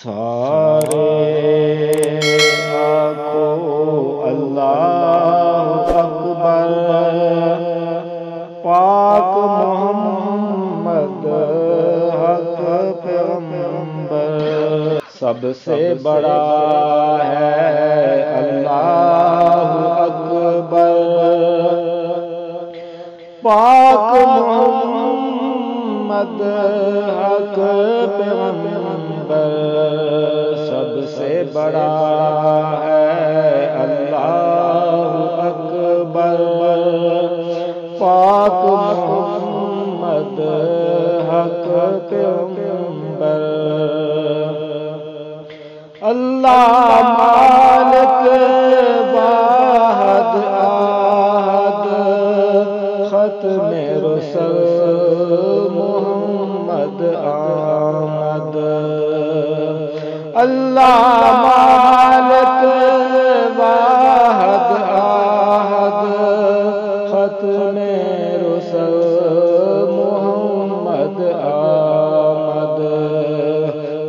سارے آنکھوں اللہ اکبر، پاک محمد حق پیغمبر، سب سے بڑا ہے اللہ اکبر، پاک محمد حق پیغمبر، سب سے بڑا ہے اللہ اکبر، پاک محمد حق پیغمبر، اللہ مالک واحد احد، ختم رسل محمد آمد، اللہ مالک واحد احد، ختم رسل محمد آمد،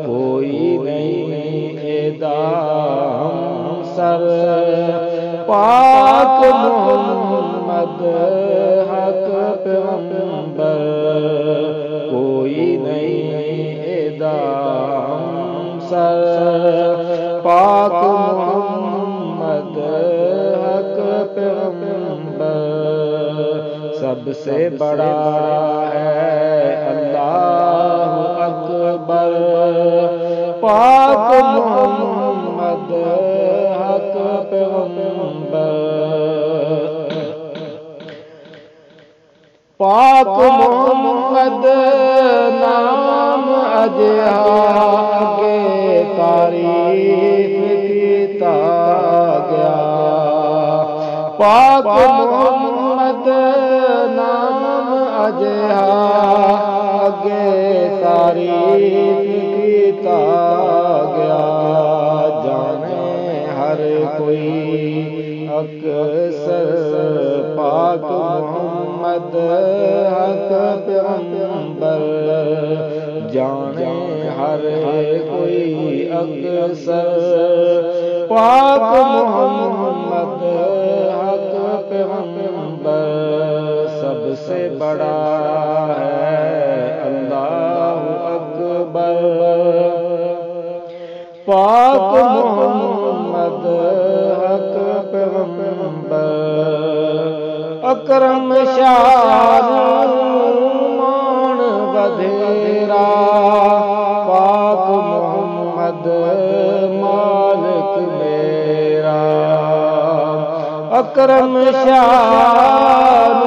کوئی نہیں دام سر، پاک محمد حق پیغمبر، کوئی نہیں دام سر، پاک محمد حق پیغمبر، سب سے بڑا ہے اللہ اکبر، پاک محمد حق پیغمبر، پاک محمد نام آگے تعریف کیتا گیا، پاک محمد نام آگے تعریف کیتا گیا، جانے ہر کوئی اکثر پاک محمد حق پیغمبر، جانے ہر کوئی اکثر پاک محمد حق پیغمبر، سب سے بڑا ہے اللہ اکبر، پاک محمد حق پیغمبر، اکرم شان مان بدھیرا، پاک محمد مالک میرا، اکرم شان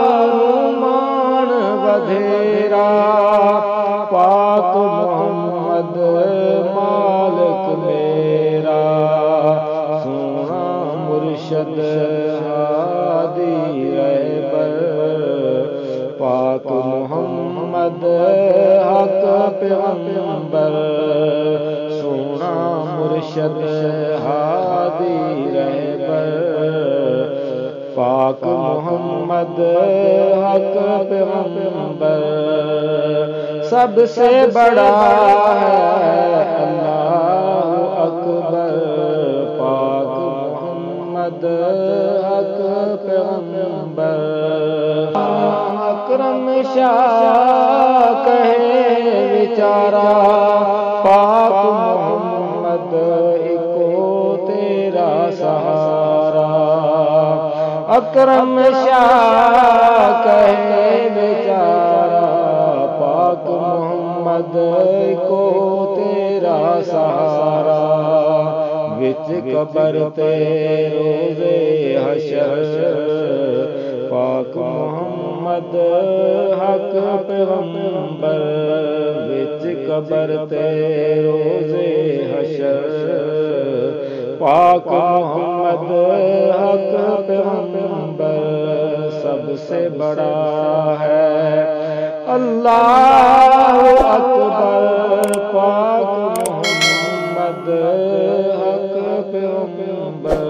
مان بدھیرا، پاک محمد مالک میرا، سونا مرشد ہادی رہبر، پاک محمد حق پیغمبر، سونا مرشد ہادی رہبر، پاک محمد حق پیغمبر، سب سے بڑا ہے اللہ اکبر، پاک محمد حق پیغمبر، اکرم شاہ کہے بیچارہ، پاک محمد ایکو تیرا سہارا، اکرم شاہ کہے بیچارہ، پاک محمد کو تیرا سہارا، وچ قبر تے روزے حشر، پاک محمد حق پیغمبر، وچ قبر تے روزے حشر، پاک محمد حق پیغمبر، سب سے بڑا ہے اللہ اکبر، پاک محمد حق پیغمبر،